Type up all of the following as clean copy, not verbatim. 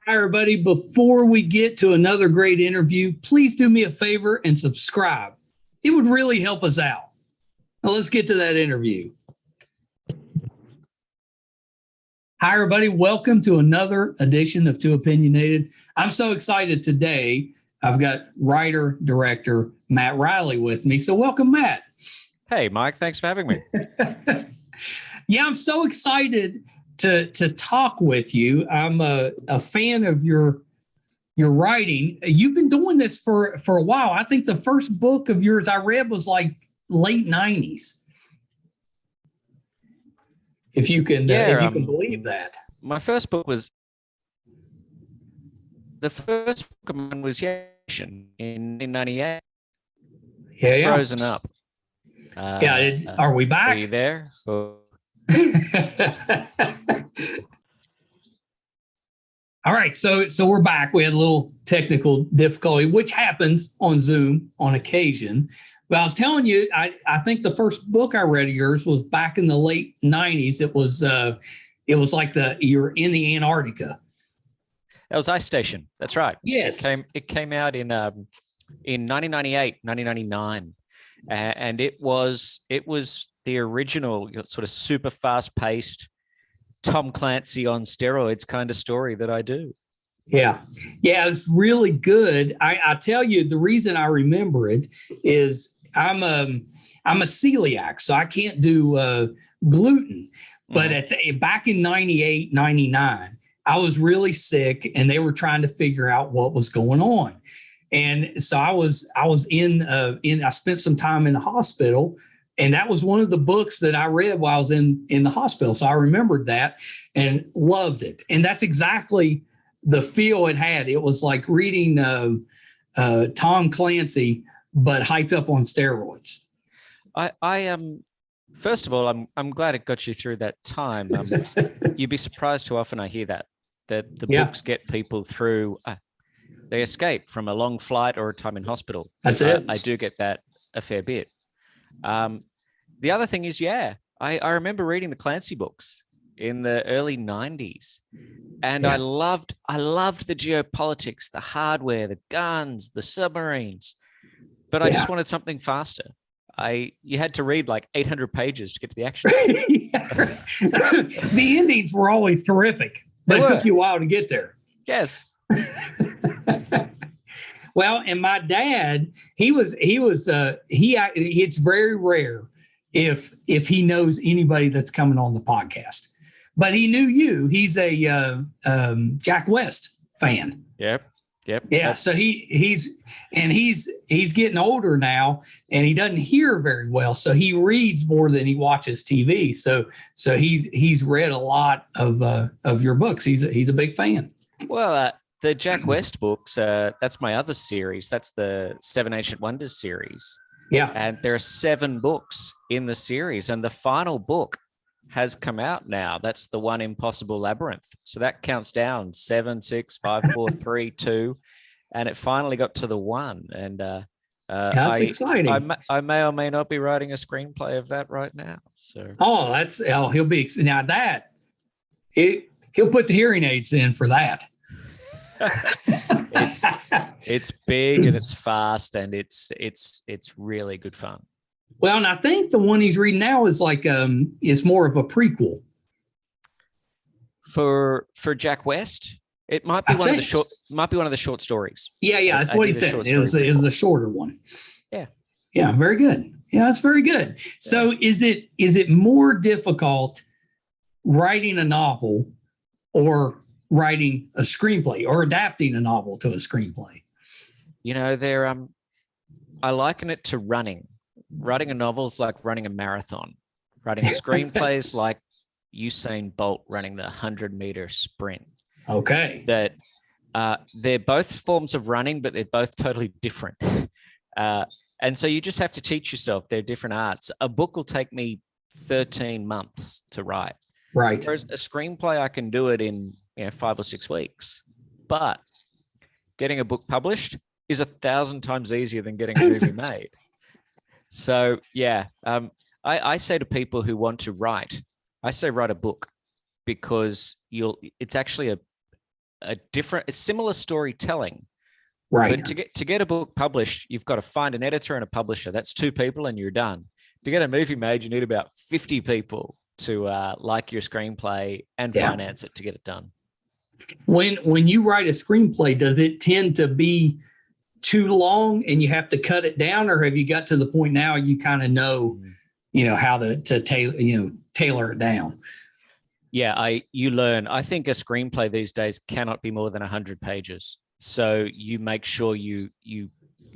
Hi, everybody. Before we get to another great interview, please do me a favor and subscribe. It would really help us out. Now, let's get to that interview. Hi, everybody. Welcome to another edition of Too Opinionated. I'm so excited today. I've got writer, director Matt Riley with me. So welcome, Matt. Hey, Mike. Thanks for having me. Yeah, I'm so excited to talk with you. I'm a fan of your writing. You've been doing this for a while. I think the first book of yours I read was like late 90s. If you can believe that. My first book was in 1998. Yeah. Frozen Up. Are we back? Are you there? All right, so we're back. We had a little technical difficulty, which happens on Zoom on occasion. But I was telling you, I think the first book I read of yours was back in the late 90s. It was like you're in the Antarctica. That was Ice Station. That's right. Yes. It came out in 1998, 1999. And it was the original sort of super fast-paced Tom Clancy on steroids kind of story that I do. Yeah, it's really good. I tell you, the reason I remember it is I'm a celiac, so I can't do gluten. But back in 98, 99, I was really sick, and they were trying to figure out what was going on. And so I was I spent some time in the hospital, and that was one of the books that I read while I was in the hospital. So I remembered that and loved it. And that's exactly the feel it had. It was like reading Tom Clancy, but hyped up on steroids. I am. First of all, I'm glad it got you through that time. You'd be surprised how often I hear that the books get people through. They escape from a long flight or a time in hospital. That's it. I do get that a fair bit. The other thing is, I remember reading the Clancy books in the early 90s. And I loved the geopolitics, the hardware, the guns, the submarines. But I just wanted something faster. You had to read like 800 pages to get to the action scene. The endings were always terrific. But it took you a while to get there. Yes. Well, and my dad, it's very rare if he knows anybody that's coming on the podcast, but he knew you. He's a Jack West fan. Yep. Yeah. So he's getting older now, and he doesn't hear very well. So he reads more than he watches TV. So he's read a lot of your books. He's a big fan. Well, the Jack West books, that's my other series. That's the 7 Ancient Wonders series. Yeah. And there are 7 books in the series, and the final book has come out now. That's the One Impossible Labyrinth. So that counts down 7, 6, 5, 4, 3, 2, and it finally got to the one. And that's exciting. I may or may not be writing a screenplay of that right now. So he'll be now that he'll put the hearing aids in for that. It's big and it's fast and it's really good fun. Well, and I think the one he's reading now is like is more of a prequel. For Jack West, it might be one of the short stories. Yeah, that's what he said. It was the shorter one. Yeah, very good. Yeah, that's very good. Yeah. So is it more difficult writing a novel or writing a screenplay or adapting a novel to a screenplay? You know, I liken it to running. Writing a novel is like running a marathon. Writing a screenplay is like Usain Bolt running the 100-meter sprint. Okay. That they're both forms of running, but they're both totally different. And so you just have to teach yourself they're different arts. A book will take me 13 months to write. Right. Whereas a screenplay, I can do it in 5 or 6 weeks. But getting a book published is 1,000 times easier than getting a movie made. So I say to people who want to write, I say write a book, because it's actually a similar storytelling. Right. But to get a book published, you've got to find an editor and a publisher. That's 2 people and you're done. To get a movie made, you need about 50 people to like your screenplay and finance it to get it done. When you write a screenplay, does it tend to be too long and you have to cut it down, or have you got to the point now you kind of know, how to tailor it down? Yeah, you learn. I think a screenplay these days cannot be more than 100 pages. So you make sure you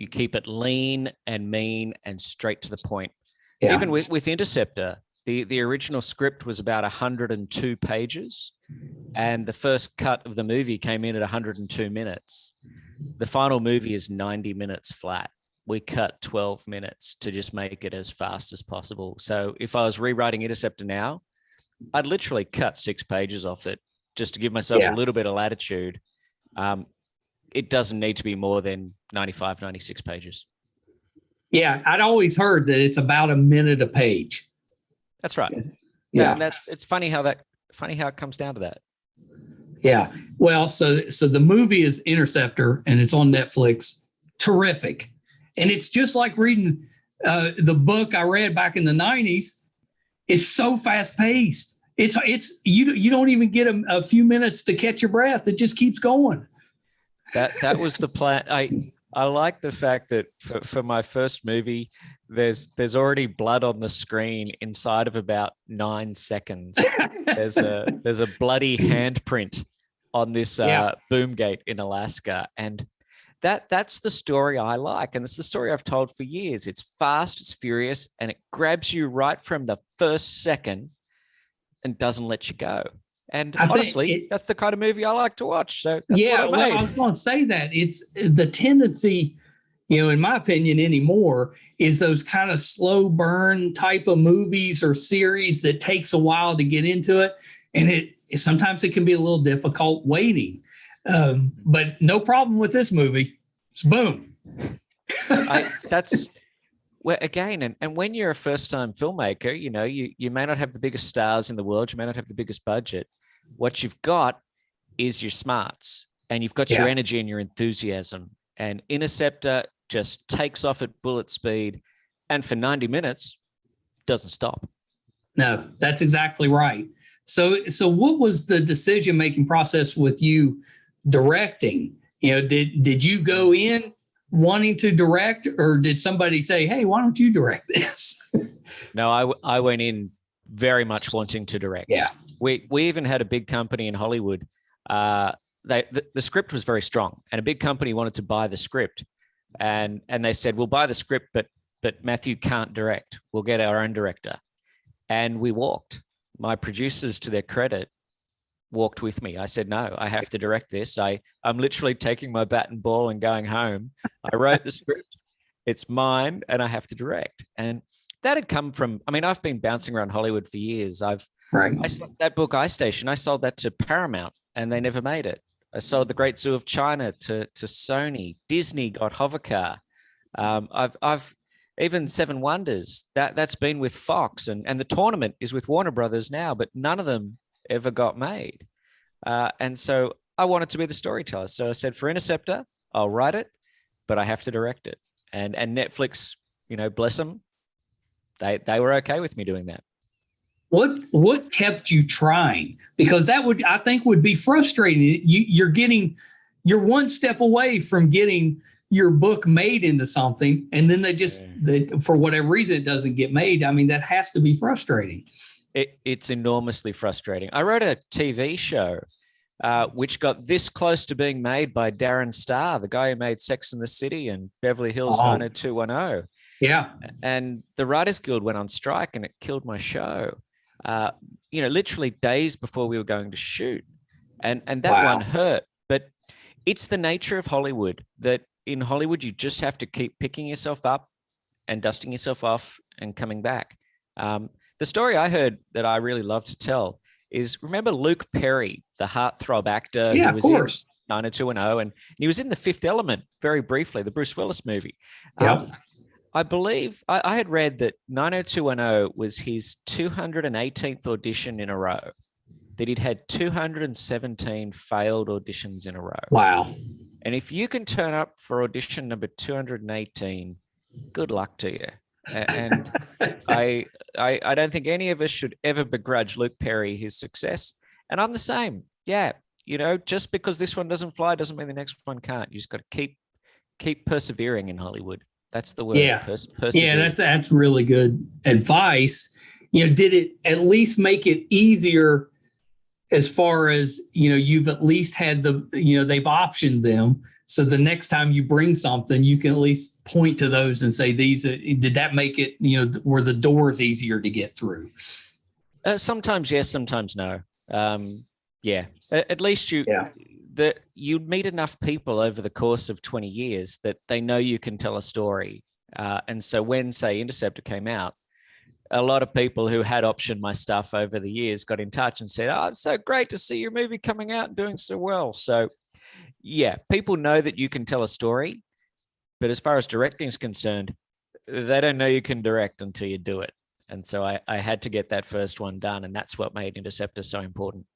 keep it lean and mean and straight to the point. Yeah. Even with Interceptor, the original script was about 102 pages, and the first cut of the movie came in at 102 minutes. The final movie is 90 minutes flat. We cut 12 minutes to just make it as fast as possible. So if I was rewriting Interceptor now, I'd literally cut 6 pages off it just to give myself a little bit of latitude. It doesn't need to be more than 95, 96 pages. Yeah, I'd always heard that it's about a minute a page. That's right. Yeah, and it's funny how it comes down to that. Yeah. Well, so the movie is Interceptor, and it's on Netflix. Terrific, and it's just like reading the book I read back in the 90s. It's so fast paced. It's you don't even get a few minutes to catch your breath. It just keeps going. That was the plan. I like the fact that for my first movie, there's already blood on the screen inside of about 9 seconds. There's a bloody handprint on this boom gate in Alaska, and that's the story I like, and it's the story I've told for years. It's fast, it's furious, and it grabs you right from the first second and doesn't let you go. And honestly, that's the kind of movie I like to watch. So that's what I made. Well, I was going to say that it's the tendency, in my opinion anymore, is those kind of slow burn type of movies or series that takes a while to get into it. And sometimes it can be a little difficult waiting. But no problem with this movie. It's boom. Well, again, and when you're a first-time filmmaker, you may not have the biggest stars in the world. You may not have the biggest budget. What you've got is your smarts, and you've got your energy and your enthusiasm. And Interceptor just takes off at bullet speed, and for 90 minutes, doesn't stop. No, that's exactly right. So what was the decision-making process with you directing? Did you go in wanting to direct, or did somebody say, "Hey, why don't you direct this?" No, I went in very much wanting to direct. Yeah. We even had a big company in Hollywood. The script was very strong, and a big company wanted to buy the script, and they said, "We'll buy the script, but Matthew can't direct. We'll get our own director." And we walked. My producers, to their credit, walked with me. I said, "No, I have to direct this. I'm literally taking my bat and ball and going home. I wrote the script. It's mine, and I have to direct." And that had come from, I've been bouncing around Hollywood for years. I sold that book, Ice Station. I sold that to Paramount, and they never made it. I sold The Great Zoo of China to Sony. Disney got Hovercar. I've even Seven Wonders, that's been with Fox, and The Tournament is with Warner Brothers now, but none of them ever got made. And so I wanted to be the storyteller. So I said, for Interceptor, I'll write it, but I have to direct it. And Netflix, bless them, they were okay with me doing that. What kept you trying? Because that I think would be frustrating. You're one step away from getting your book made into something, and then they for whatever reason it doesn't get made. That has to be frustrating. It's enormously frustrating. I wrote a TV show which got this close to being made by Darren Star, the guy who made Sex and the City and Beverly Hills 90210. Yeah. And the Writers Guild went on strike, and it killed my show. Literally days before we were going to shoot. And that one hurt. But it's the nature of Hollywood that in Hollywood, you just have to keep picking yourself up and dusting yourself off and coming back. The story I heard that I really love to tell is, remember Luke Perry, the heartthrob actor who was in 90210, and he was in The Fifth Element very briefly, the Bruce Willis movie. Yeah. I believe I had read that 90210 was his 218th audition in a row. that he'd had 217 failed auditions in a row. Wow. And if you can turn up for audition number 218, good luck to you. And I don't think any of us should ever begrudge Luke Perry his success. And I'm the same. Yeah. Just because this one doesn't fly doesn't mean the next one can't. You just got to keep persevering in Hollywood. That's the word. Yeah. Persevere. Yeah, that's really good advice. Did it at least make it easier as far as, you've at least had they've optioned them. So the next time you bring something, you can at least point to those and say, did that make it, were the doors easier to get through? Sometimes yes, sometimes no. Yeah. At least you'd meet enough people over the course of 20 years that they know you can tell a story. And so when, say, Interceptor came out, a lot of people who had optioned my stuff over the years got in touch and said, "Oh, it's so great to see your movie coming out and doing so well." So yeah, people know that you can tell a story, but as far as directing is concerned, they don't know you can direct until you do it. And so I had to get that first one done, and that's what made Interceptor so important.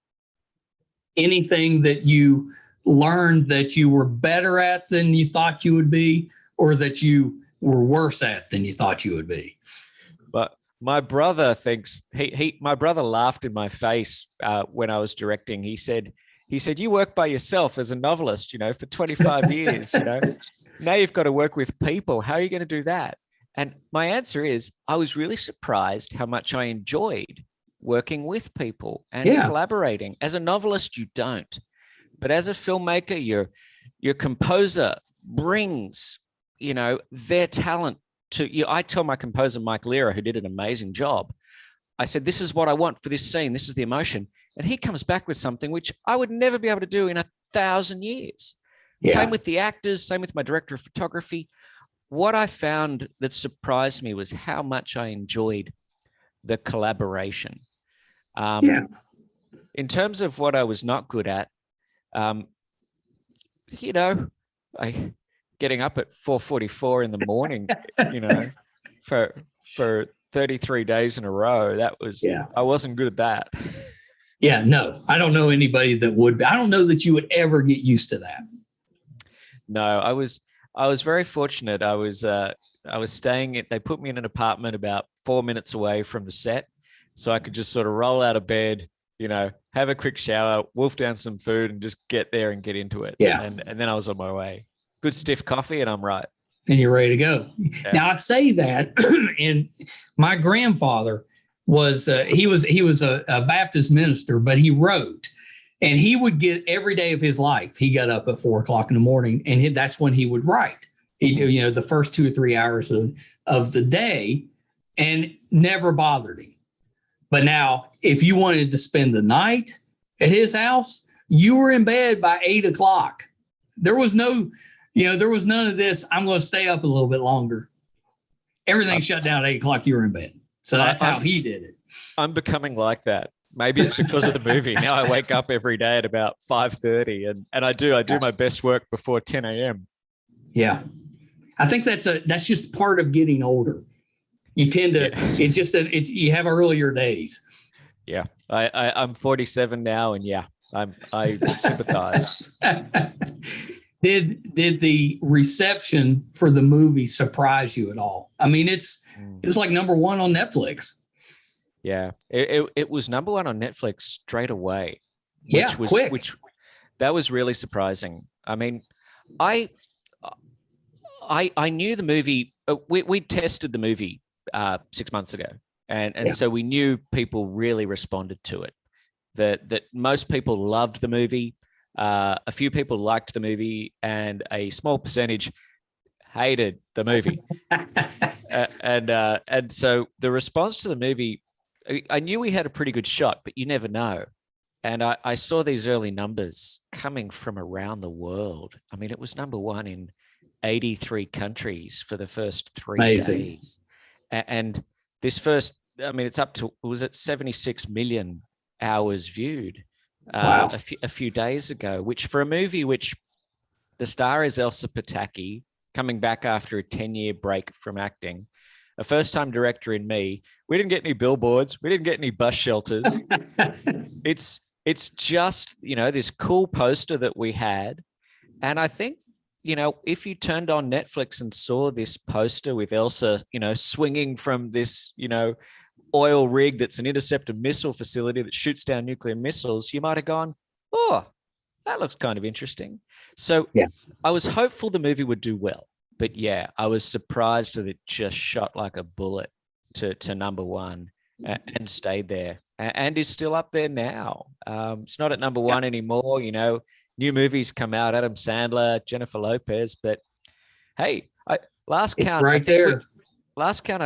Anything that you learned that you were better at than you thought you would be, or that you were worse at than you thought you would be? But my brother thinks my brother laughed in my face when I was directing. He said, "You work by yourself as a novelist, for 25 years, Now you've got to work with people. How are you going to do that?" And my answer is, I was really surprised how much I enjoyed working with people and collaborating. As a novelist, you don't. But as a filmmaker, your composer brings, their talent to you. I tell my composer, Mike Lira, who did an amazing job, I said, "This is what I want for this scene. This is the emotion." And he comes back with something which I would never be able to do in 1,000 years. Yeah. Same with the actors, same with my director of photography. What I found that surprised me was how much I enjoyed the collaboration. In terms of what I was not good at, getting up at 4:44 in the morning, for 33 days in a row, I wasn't good at that. Yeah, no, I don't know anybody that would be. I don't know that you would ever get used to that. No, I was very fortunate. I was staying they put me in an apartment about 4 minutes away from the set, so I could just sort of roll out of bed, have a quick shower, wolf down some food, and just get there and get into it. Yeah. And then I was on my way. Good stiff coffee, and I'm right. And you're ready to go. Yeah. Now I say that, and my grandfather was he was a Baptist minister, but he wrote, and he would get every day of his life. He got up at 4 o'clock in the morning, and that's when he would write. The first 2 or 3 hours of the day, and never bothered him. But now, if you wanted to spend the night at his house, you were in bed by 8 o'clock. There was no, there was none of this, "I'm going to stay up a little bit longer." Everything shut down at 8 o'clock. You were in bed. So that's how he did it. I'm becoming like that. Maybe it's because of the movie. Now I wake up every day at about 5:30, and I do my best work before 10 a.m. Yeah. I think that's just part of getting older. You tend to, you have earlier days. Yeah. I'm 47 now, and I sympathize. Did the reception for the movie surprise you at all? I mean, it was like number one on Netflix. Yeah, it was number one on Netflix straight away. Quick. That was really surprising. I mean, I knew the movie. We tested the movie 6 months ago, and so we knew people really responded to it. That most people loved the movie. A few people liked the movie, and a small percentage hated the movie. And so the response to the movie, I knew we had a pretty good shot, but you never know. And I saw these early numbers coming from around the world. I mean, it was number one in 83 countries for the first 3 days. And this first, it's up to, was it 76 million hours viewed wow. a few days ago, which for a movie which the star is Elsa Pataki, coming back after a 10-year break from acting, a first-time director in me. We didn't get any billboards. We didn't get any bus shelters. it's just, this cool poster that we had. And I think, if you turned on Netflix and saw this poster with Elsa, swinging from this, oil rig that's an interceptor missile facility that shoots down nuclear missiles, you might have gone, oh, that looks kind of interesting. So Yeah. I was hopeful the movie would do well. But yeah, I was surprised that it just shot like a bullet to number one and stayed there and is still up there now. It's not at number one anymore. New movies come out, Adam Sandler, Jennifer Lopez, but hey, last count, I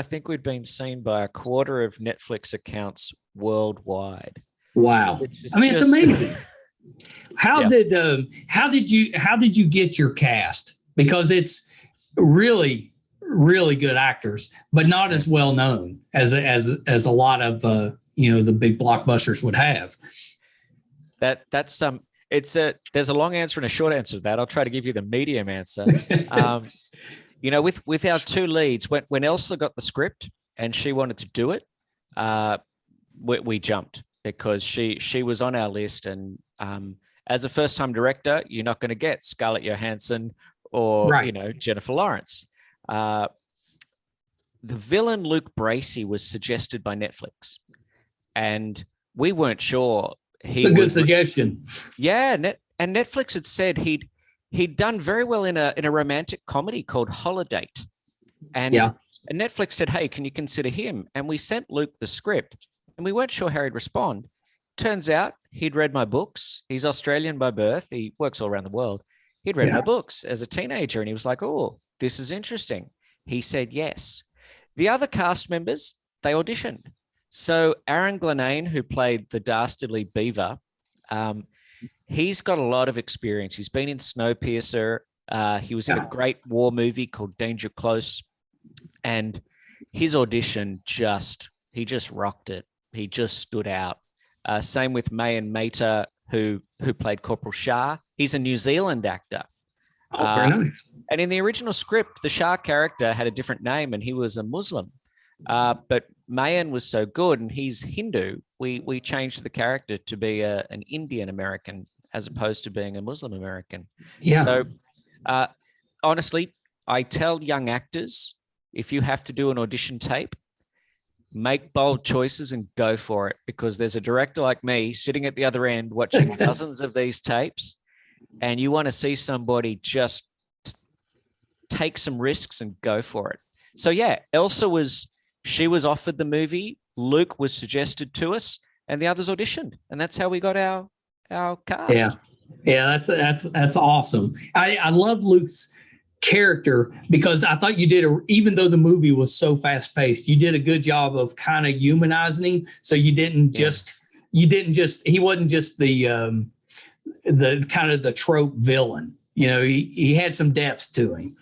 think we'd been seen by a quarter of Netflix accounts worldwide. Wow. I mean, it's amazing. How did you get your cast? Because it's really, really good actors, but not as well known as a lot of the big blockbusters would have. There's a long answer and a short answer to that. I'll try to give you the medium answer. With our two leads, when Elsa got the script and she wanted to do it, we jumped because she was on our list. And as a first-time director, you're not going to get Scarlett Johansson or Jennifer Lawrence. The villain Luke Bracey was suggested by Netflix, and we weren't sure. It's a good suggestion. Yeah, and Netflix had said he'd done very well in a romantic comedy called Holiday, and Netflix said, "Hey, can you consider him?" And we sent Luke the script, and we weren't sure how he'd respond. Turns out he'd read my books. He's Australian by birth. He works all around the world. He'd read my books as a teenager, and he was like, "Oh, this is interesting." He said yes. The other cast members, they auditioned. So Aaron Glenane, who played the dastardly Beaver, he's got a lot of experience. He's been in Snowpiercer. He was in a great war movie called Danger Close. And his audition he just rocked it. He just stood out. Same with Mayan Mehta, who played Corporal Shah. He's a New Zealand actor. Oh, very nice. And in the original script, the Shah character had a different name and he was a Muslim. But Mayan was so good and he's Hindu, we changed the character to be an Indian American as opposed to being a Muslim American. Yeah. So honestly, I tell young actors, if you have to do an audition tape, make bold choices and go for it, because there's a director like me sitting at the other end watching dozens of these tapes, and you want to see somebody just take some risks and go for it. So yeah, Elsa was offered the movie, Luke was suggested to us, and the others auditioned, and that's how we got our cast. Yeah, that's awesome. I love Luke's character because I thought you did even though the movie was so fast paced, you did a good job of kind of humanizing him. So he wasn't just the kind of the trope villain. He had some depth to him.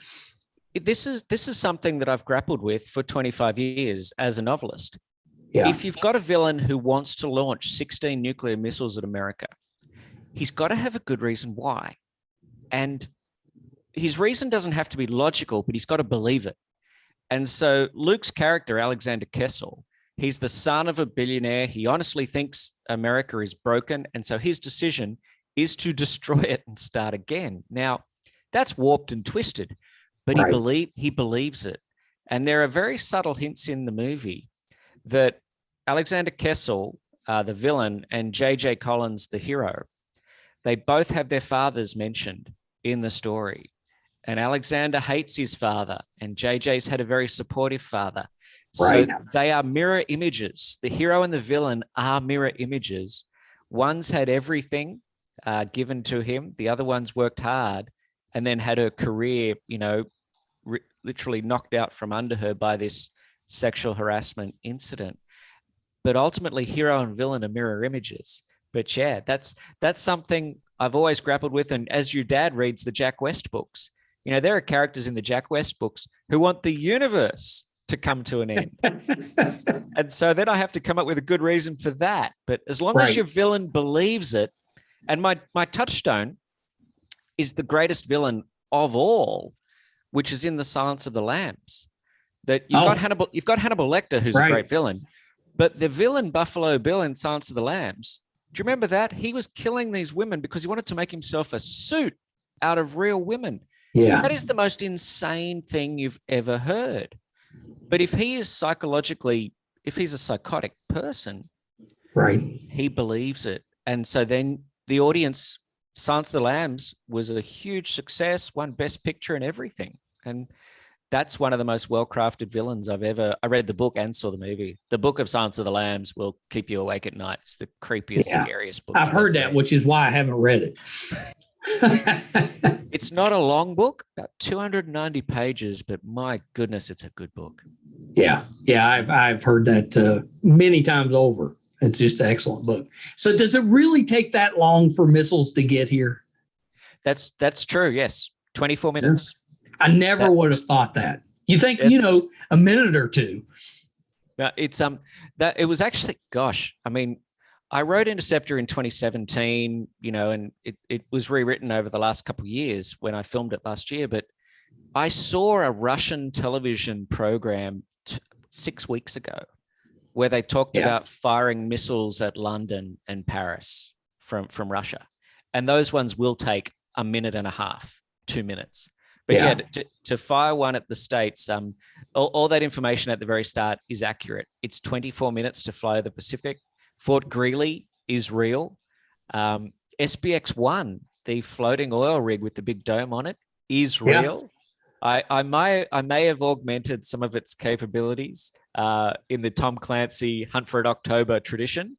This is something that I've grappled with for 25 years as a novelist. Yeah. If you've got a villain who wants to launch 16 nuclear missiles at America, he's got to have a good reason why. And his reason doesn't have to be logical, but he's got to believe it. And so Luke's character, Alexander Kessel, he's the son of a billionaire. He honestly thinks America is broken. And so his decision is to destroy it and start again. Now, that's warped and twisted, but he believes it. And there are very subtle hints in the movie that Alexander Kessel, the villain, and J.J. Collins, the hero, they both have their fathers mentioned in the story. And Alexander hates his father, and JJ's had a very supportive father. So they are mirror images. The hero and the villain are mirror images. One's had everything given to him. The other one's worked hard and then had her career, literally knocked out from under her by this sexual harassment incident. But ultimately, hero and villain are mirror images. But yeah, that's something I've always grappled with. And as your dad reads the Jack West books, there are characters in the Jack West books who want the universe to come to an end. And so then I have to come up with a good reason for that. But as long as your villain believes it, and my touchstone is the greatest villain of all, which is in The Silence of the Lambs. That you've got Hannibal Lecter, who's a great villain, but the villain Buffalo Bill in Silence of the Lambs Do you remember that? He was killing these women because he wanted to make himself a suit out of real women. Yeah. That is the most insane thing you've ever heard. But if he is psychologically, if he's a psychotic person, right, he believes it. And so then the audience, Silence of the Lambs was a huge success, won Best Picture and everything. And that's one of the most well-crafted villains I've ever. I read the book and saw the movie. The book of Silence of the Lambs will keep you awake at night. It's the creepiest, scariest book. I've heard that, read. which is why I haven't read it. It's not a long book, about 290 pages, but my goodness, it's a good book. Yeah, I've heard that many times over. It's just an excellent book. So does it really take that long for missiles to get here? That's true. Yes, 24 minutes. I never would have thought that. You think, a minute or two. No, it's that it was actually, gosh, I mean, I wrote Interceptor in 2017, and it was rewritten over the last couple of years when I filmed it last year. But I saw a Russian television program 6 weeks ago where they talked about firing missiles at London and Paris from Russia. And those ones will take a minute and a half, 2 minutes. But to fire one at the States, all that information at the very start is accurate. It's 24 minutes to fly the Pacific. Fort Greely is real. SBX-1, the floating oil rig with the big dome on it, is real. I may have augmented some of its capabilities in the Tom Clancy Hunt for an October tradition.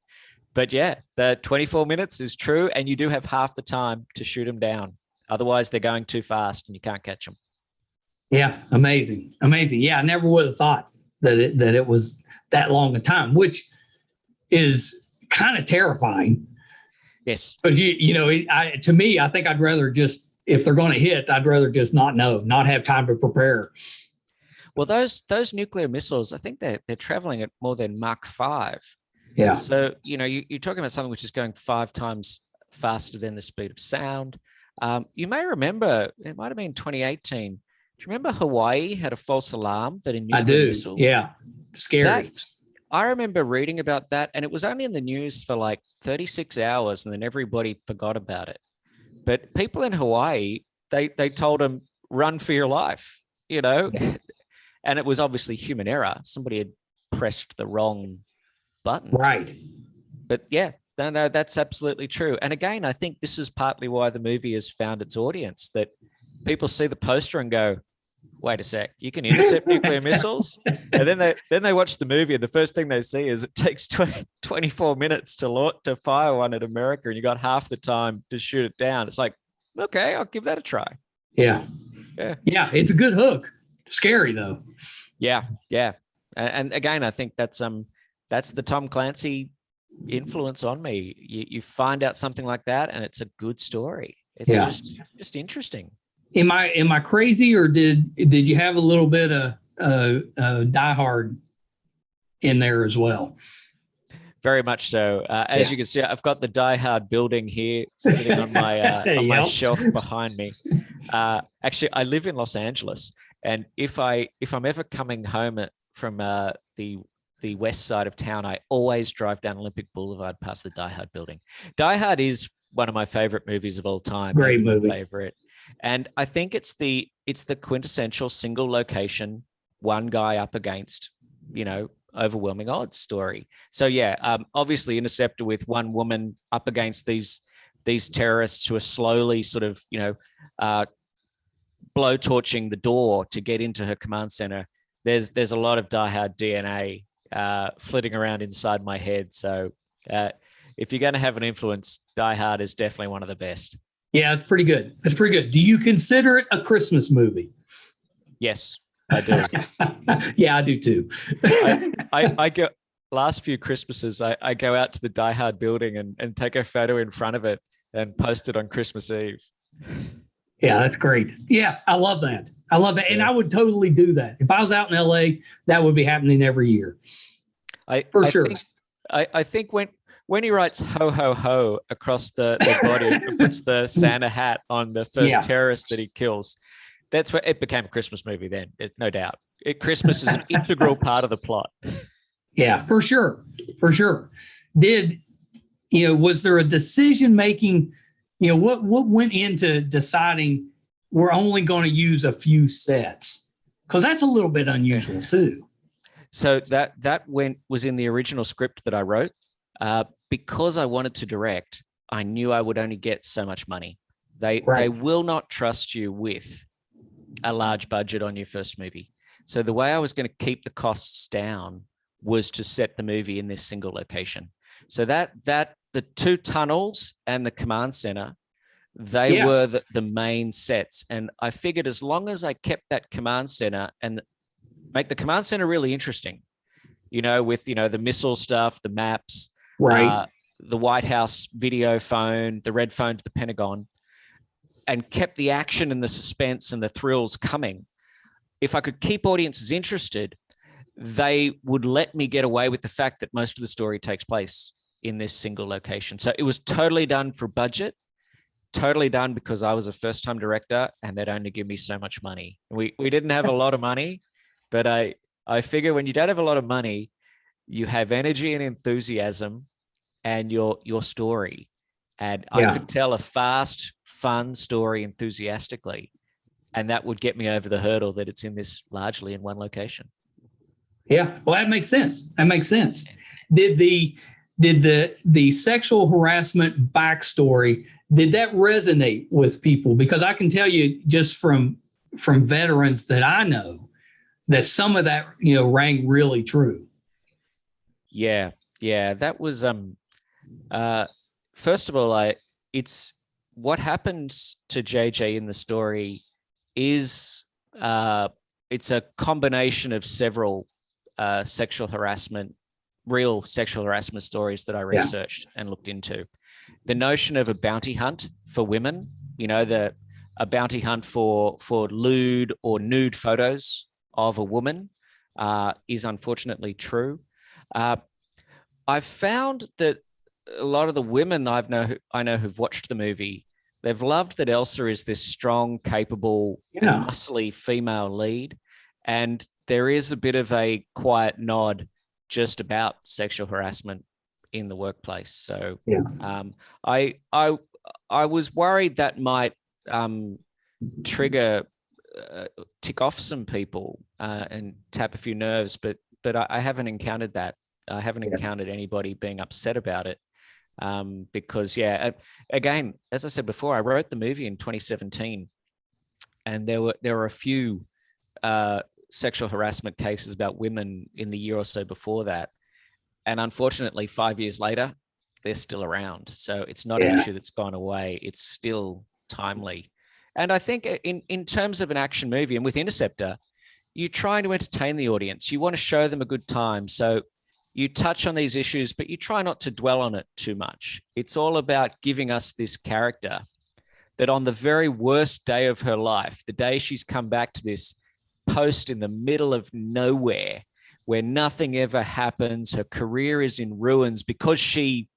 But the 24 minutes is true, and you do have half the time to shoot them down. Otherwise, they're going too fast and you can't catch them. Yeah, amazing. Yeah, I never would have thought that it was that long a time, which is kind of terrifying. Yes. But to me, I think I'd rather just, if they're going to hit, I'd rather just not have time to prepare. Well, those nuclear missiles, I think they're traveling at more than Mach 5. Yeah. So, you're talking about something which is going 5 times faster than the speed of sound. You may remember, it might have been 2018. Do you remember Hawaii had a false alarm that a nuclear missile? Yeah. Scary. I remember reading about that, and it was only in the news for like 36 hours, and then everybody forgot about it. But people in Hawaii, they told them, run for your life, and it was obviously human error. Somebody had pressed the wrong button. Right. But no, that's absolutely true. And again, I think this is partly why the movie has found its audience, that people see the poster and go, wait a sec, you can intercept nuclear missiles? And then they watch the movie, and the first thing they see is it takes 24 minutes to fire one at America, and you got half the time to shoot it down. It's like, okay, I'll give that a try. Yeah, it's a good hook. Scary though. Yeah. And again, I think that's the Tom Clancy influence on me. You find out something like that, and it's a good story. It's just interesting. Am I crazy, or did you have a little bit of Die Hard in there as well? Very much so. As you can see, I've got the Die Hard building here sitting on my shelf behind me. Actually, I live in Los Angeles, and if I'm ever coming home from the west side of town, I always drive down Olympic Boulevard past the Die Hard building. Die Hard is one of my favorite movies of all time. Great movie. My favorite. And I think it's the quintessential single location, one guy up against, overwhelming odds story. So obviously Interceptor with one woman up against these terrorists who are slowly sort of, blowtorching the door to get into her command center. There's a lot of Die Hard DNA flitting around inside my head. So if you're going to have an influence, Die Hard is definitely one of the best. Yeah, it's pretty good. Do you consider it a Christmas movie? Yes, I do. Yeah, I do too. I go, last few Christmases, I go out to the Die Hard building and take a photo in front of it and post it on Christmas Eve. Yeah, that's great. Yeah, I love that. And I would totally do that. If I was out in LA, that would be happening every year. For sure. I think when he writes ho, ho, ho across the body and puts the Santa hat on the first terrorist that he kills, that's where it became a Christmas movie then, no doubt. Christmas is an integral part of the plot. Yeah, for sure. Did was there a decision making, what went into deciding we're only going to use a few sets? Because that's a little bit unusual too. So that was in the original script that I wrote. Because I wanted to direct, I knew I would only get so much money. They will not trust you with a large budget on your first movie. So the way I was going to keep the costs down was to set the movie in this single location. So that the two tunnels and the command center, they were the main sets. And I figured as long as I kept that command center and make the command center really interesting, with, the missile stuff, the maps, the White House video phone, the red phone to the Pentagon, and kept the action and the suspense and the thrills coming. If I could keep audiences interested, they would let me get away with the fact that most of the story takes place in this single location. So it was totally done for budget, totally done because I was a first-time director and they'd only give me so much money. We didn't have a lot of money, but I figure when you don't have a lot of money, you have energy and enthusiasm and your story. And I could tell a fast, fun story enthusiastically. And that would get me over the hurdle that it's in this largely in one location. Yeah. Well, that makes sense. Did the sexual harassment backstory, did that resonate with people? Because I can tell you just from veterans that I know that some of that, rang really true. Yeah. That was, first of all, it's what happens to JJ in the story is, it's a combination of several real sexual harassment stories that I researched and looked into. The notion of a bounty hunt for women, a bounty hunt for lewd or nude photos of a woman is unfortunately true. I've found that a lot of the women I know who've watched the movie, they've loved that Elsa is this strong, capable, and muscly female lead. And there is a bit of a quiet nod just about sexual harassment in the workplace. So I was worried that might trigger, tick off some people and tap a few nerves, but I haven't encountered that. I haven't encountered anybody being upset about it. Because again, as I said before, I wrote the movie in 2017 and there were a few sexual harassment cases about women in the year or so before that. And unfortunately, 5 years later, they're still around. So it's not an issue that's gone away. It's still timely. And I think in terms of an action movie and with Interceptor, you're trying to entertain the audience. You want to show them a good time. So you touch on these issues, but you try not to dwell on it too much. It's all about giving us this character that on the very worst day of her life, the day she's come back to this post in the middle of nowhere where nothing ever happens, her career is in ruins because she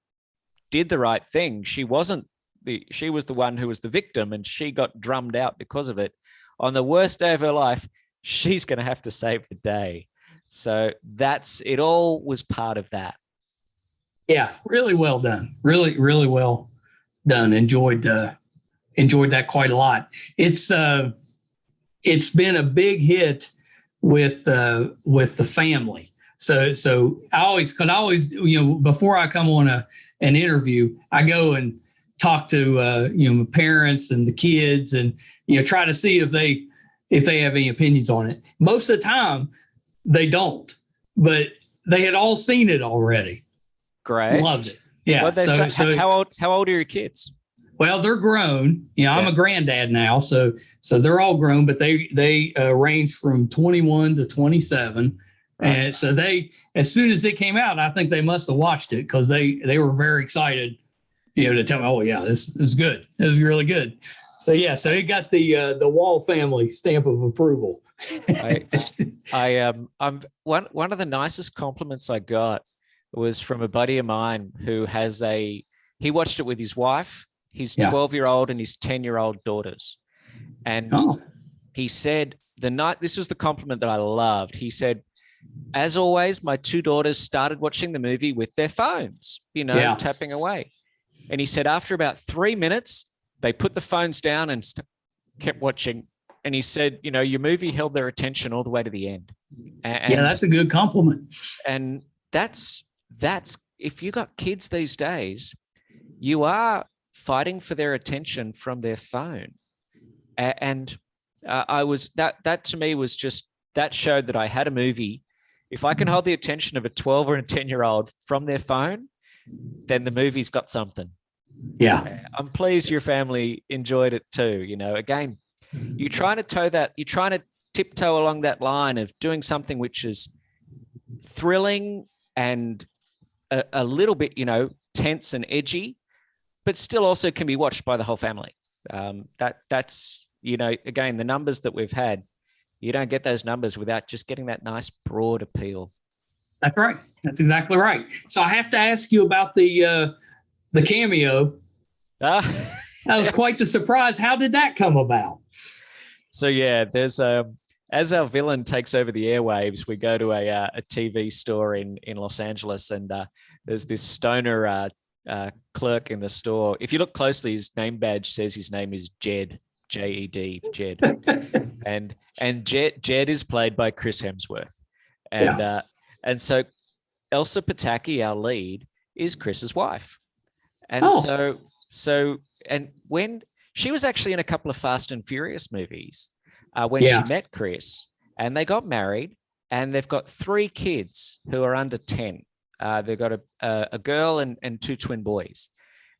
did the right thing. She was the one who was the victim and she got drummed out because of it. On the worst day of her life, she's going to have to save the day. So it all was part of that. Yeah, really well done. Really, really well done. Enjoyed that quite a lot. It's been a big hit with the family. So I always, before I come on an interview, I go and talk to my parents and the kids and try to see if they have any opinions on it. Most of the time they don't, but they had all seen it already. Great. Loved it. Yeah. So how old are your kids? Well, they're grown. I'm a granddad now, so they're all grown, but they range from 21 to 27. Right. And so as soon as it came out, I think they must have watched it because they were very excited, to tell me, oh yeah, this is good. This is really good. So it got the Wall family stamp of approval. I'm one of the nicest compliments I got was from a buddy of mine who he watched it with his wife, his 12-year-old and his 10-year-old daughters. And he said this was the compliment that I loved. He said, as always, my two daughters started watching the movie with their phones, tapping away. And he said after about 3 minutes, they put the phones down and kept watching. And he said, your movie held their attention all the way to the end. And that's a good compliment. And that's if you got kids these days, you are fighting for their attention from their phone. And that to me was just, that showed that I had a movie. If I can hold the attention of a 12 or a 10-year-old from their phone, then the movie's got something. Yeah. I'm pleased your family enjoyed it too. Again, you're trying to tiptoe along that line of doing something which is thrilling and a little bit, tense and edgy, but still also can be watched by the whole family. That's, again, the numbers that we've had, you don't get those numbers without just getting that nice broad appeal. That's right. That's exactly right. So I have to ask you about the cameo. That was quite the surprise. How did that come about? So yeah, there's as our villain takes over the airwaves, we go to a TV store in Los Angeles, and there's this stoner clerk in the store. If you look closely, his name badge says his name is Jed, J-E-D, Jed. and Jed is played by Chris Hemsworth. And so Elsa Pataki, our lead, is Chris's wife. And so when she was actually in a couple of Fast and Furious movies when she met Chris, and they got married, and they've got 3 kids who are under 10. They've got a girl and 2 twin boys.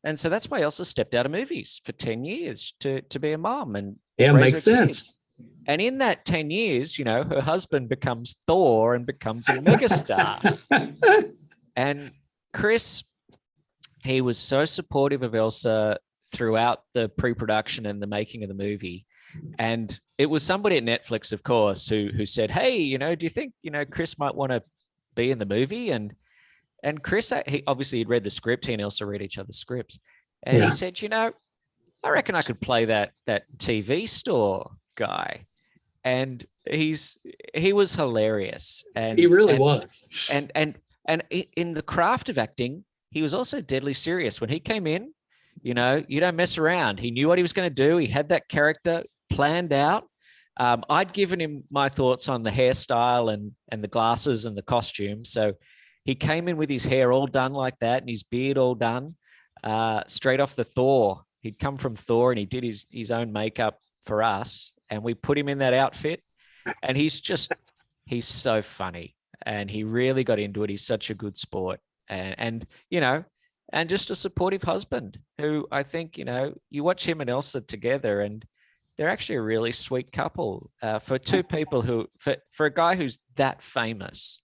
And so that's why Elsa stepped out of movies for 10 years to be a mom and raise makes her sense. kids. And in that 10 years, her husband becomes Thor and becomes a megastar. And Chris, he was so supportive of Elsa throughout the pre-production and the making of the movie. And it was somebody at Netflix, of course, who said, hey, do you think, Chris might want to be in the movie? And Chris, he obviously had read the script. He and Elsa read each other's scripts. And he said, I reckon I could play that TV store guy. And he was hilarious. And he really was. And in the craft of acting, he was also deadly serious. When he came in, you don't mess around. He knew what he was going to do. He had that character planned out. I'd given him my thoughts on the hairstyle and the glasses and the costume. So he came in with his hair all done like that and his beard all done, straight off the Thor. He'd come from Thor and he did his own makeup for us. And we put him in that outfit. And he's so funny. And he really got into it. He's such a good sport. And just a supportive husband who I think, you watch him and Elsa together and they're actually a really sweet couple for 2 people for a guy who's that famous,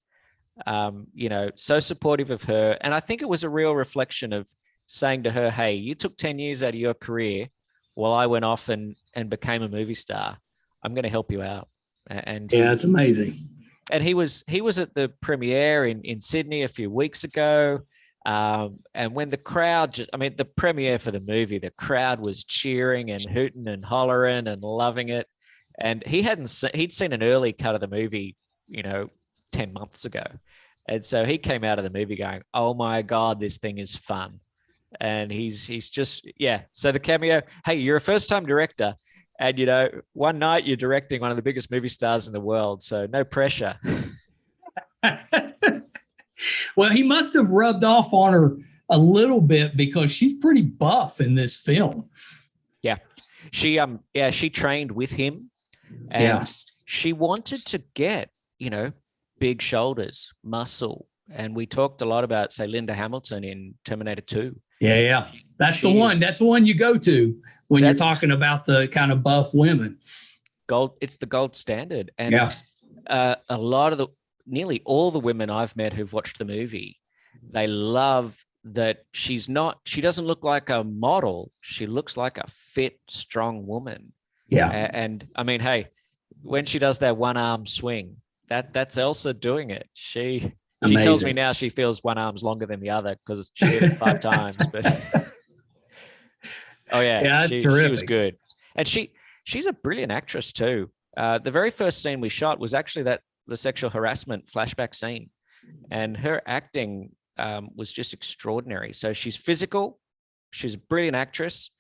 so supportive of her. And I think it was a real reflection of saying to her, hey, you took 10 years out of your career while I went off and became a movie star. I'm going to help you out. And it's amazing. And he was at the premiere in Sydney a few weeks ago. And when the crowd the premiere for the movie, the crowd was cheering and hooting and hollering and loving it. And he'd seen an early cut of the movie, 10 months ago. And so he came out of the movie going, oh my God, this thing is fun. And he's just, So the cameo, hey, you're a first-time director. And, one night you're directing one of the biggest movie stars in the world. So no pressure. Well, he must have rubbed off on her a little bit because she's pretty buff in this film. Yeah. She trained with him and she wanted to get, big shoulders, muscle. And we talked a lot about, say, Linda Hamilton in Terminator 2. Yeah. That's the one. That's the one you go to when you're talking about the kind of buff women. It's the gold standard. And a lot of nearly all the women I've met who've watched the movie, they love that she doesn't look like a model. She looks like a fit, strong woman. Yeah. And I mean, hey, when she does that one arm swing, that's Elsa doing it. She tells me now she feels one arm's longer than the other because she did it 5 times. But she was good. And she's a brilliant actress too. The very first scene we shot was actually that the sexual harassment flashback scene, and her acting was just extraordinary. So she's physical, she's a brilliant actress,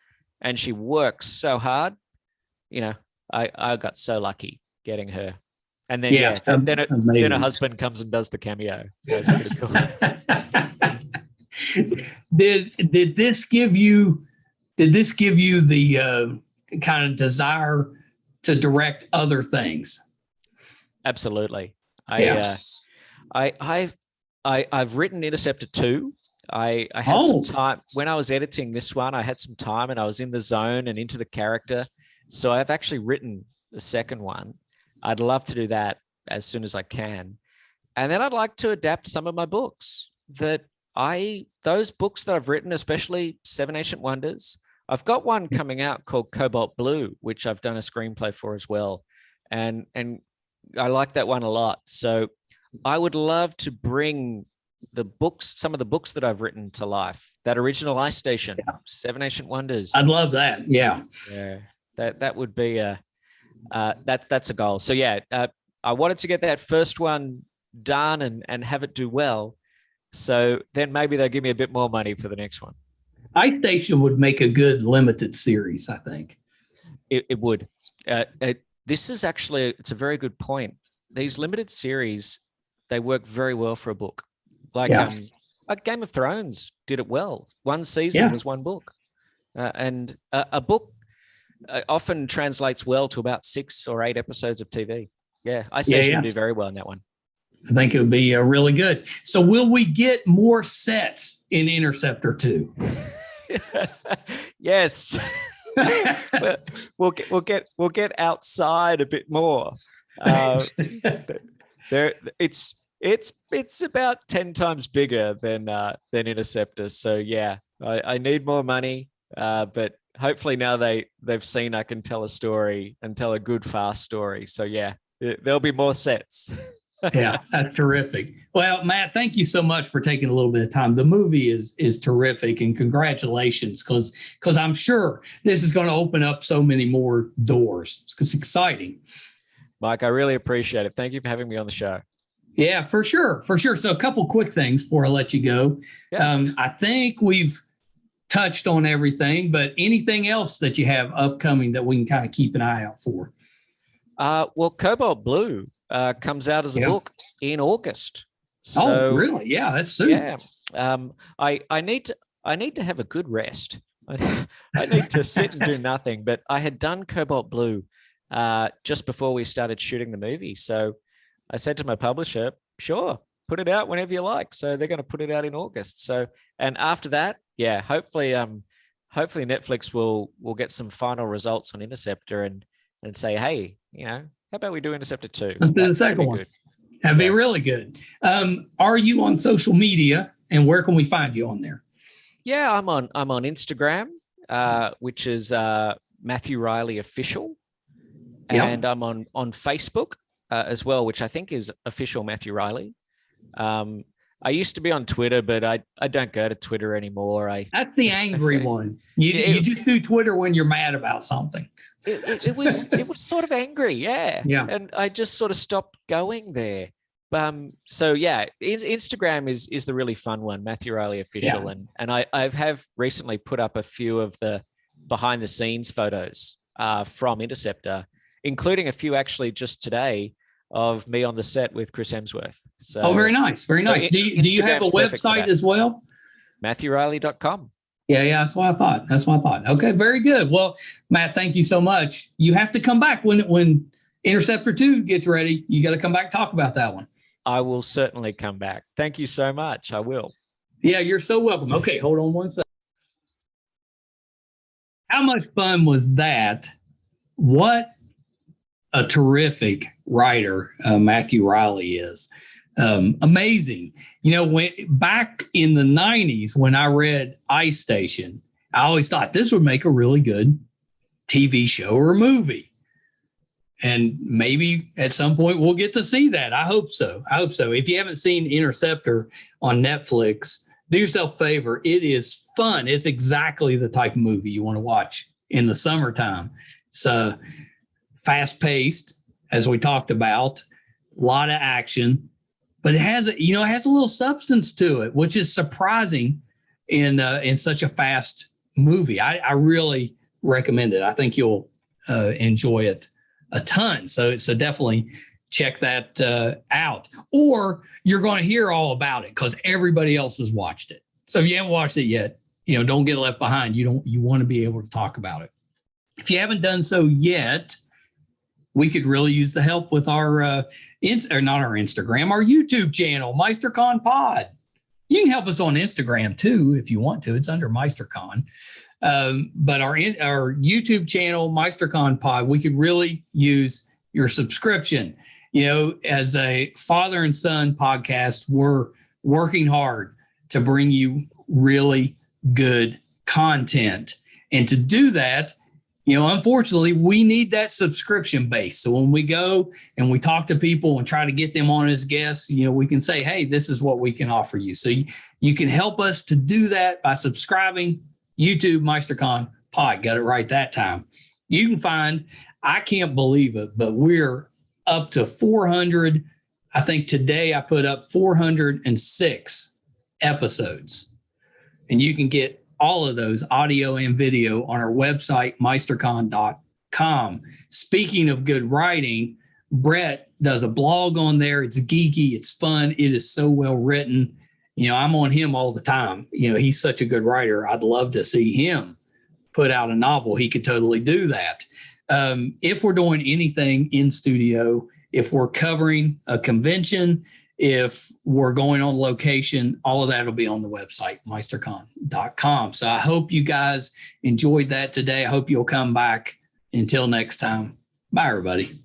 and she works so hard. You know, I got so lucky getting her. And then then her husband comes and does the cameo. So it's pretty cool. Did this give you the kind of desire to direct other things? Absolutely. Yes. I've written Interceptor 2. I had some time when I was editing this one. I had some time and I was in the zone and into the character. So I've actually written the second one. I'd love to do that as soon as I can. And then I'd like to adapt some of my books those books that I've written, especially Seven Ancient Wonders. I've got one coming out called Cobalt Blue, which I've done a screenplay for as well. And I like that one a lot. So I would love to bring some of the books that I've written to life. That original Ice Station, Seven Ancient Wonders. I'd love that. Yeah. Yeah. That would be that's a goal. So yeah, I wanted to get that first one done and have it do well. So then maybe they'll give me a bit more money for the next one. Ice Station would make a good limited series, I think. It would. This is actually, it's a very good point. These limited series, they work very well for a book. Like Game of Thrones did it well. One season was one book. And a book often translates well to about 6 or 8 episodes of TV. Yeah, Ice Station would do very well in that one. I think it would be really good. So will we get more sets in Interceptor 2? Yes. we'll get outside a bit more. It's about 10 times bigger than Interceptor. So yeah, I need more money. But hopefully now they've seen I can tell a story and tell a good, fast story. So yeah, there'll be more sets. Yeah, that's terrific. Well, Matt, thank you so much for taking a little bit of time. The movie is terrific, and congratulations, because I'm sure this is going to open up so many more doors. It's exciting. Mike, I really appreciate it. Thank you for having me on the show. Yeah, for sure. So a couple quick things before I let you go. Yeah. I think we've touched on everything, but anything else that you have upcoming that we can kind of keep an eye out for? Well, Cobalt Blue comes out as a book in August. So, really? Yeah, that's soon. Yeah. I need to have a good rest. I need to sit and do nothing. But I had done Cobalt Blue just before we started shooting the movie. So I said to my publisher, sure, put it out whenever you like. So they're going to put it out in August. So, and after that, yeah, hopefully Netflix will get some final results on Interceptor and say, hey, how about we do Interceptor 2? Let's do the second one. That'd be really good. Are you on social media, and where can we find you on there? Yeah, I'm on Instagram, which is Matthew Riley Official, and I'm on Facebook as well, which I think is Official Matthew Riley. I used to be on Twitter, but I don't go to Twitter anymore. That's the angry one. You just do Twitter when you're mad about something. It was sort of angry, yeah. And I just sort of stopped going there. So yeah, Instagram is the really fun one, Matthew Riley Official, and I have recently put up a few of the behind the scenes photos from Interceptor, including a few actually just today of me on the set with Chris Hemsworth. So, very nice, very nice. Do you have a website as well? MatthewRiley.com. Yeah, that's what I thought. Okay, very good. Well, Matt, thank you so much. You have to come back when Interceptor 2 gets ready. You got to come back and talk about that one. I will certainly come back. Thank you so much. I will. Yeah, you're so welcome. Okay, hold on one second. How much fun was that? What a terrific writer Matthew Riley is. Amazing. When back in the 90s, when I read Ice Station, I always thought this would make a really good TV show or movie. And maybe at some point we'll get to see that. I hope so. If you haven't seen Interceptor on Netflix, do yourself a favor. It is fun. It's exactly the type of movie you want to watch in the summertime. It's fast-paced, as we talked about. a lot of action, but it has a little substance to it, which is surprising in such a fast movie. I really recommend it. I think you'll enjoy it a ton. So definitely check that out, or you're going to hear all about it because everybody else has watched it. So if you haven't watched it yet, don't get left behind. You want to be able to talk about it. If you haven't done so yet, we could really use the help with our not our Instagram, our YouTube channel, MeisterCon Pod. You can help us on Instagram too if you want to. It's under MeisterCon. But our YouTube channel, MeisterCon Pod, we could really use your subscription. As a father and son podcast, we're working hard to bring you really good content. And to do that, unfortunately, we need that subscription base. So when we go and we talk to people and try to get them on as guests, we can say, hey, this is what we can offer you. So you can help us to do that by subscribing. YouTube MeisterCon Pod, got it right that time. You can find, I can't believe it, but we're up to 400. I think today I put up 406 episodes. And you can get all of those audio and video on our website, meistercon.com. Speaking of good writing, Brett does a blog on there. It's geeky. It's fun. It is so well written. I'm on him all the time. He's such a good writer. I'd love to see him put out a novel. He could totally do that. If we're doing anything in studio, if we're covering a convention, if we're going on location, all of that will be on the website, meistercon.com. So I hope you guys enjoyed that today. I hope you'll come back. Until next time, bye, everybody.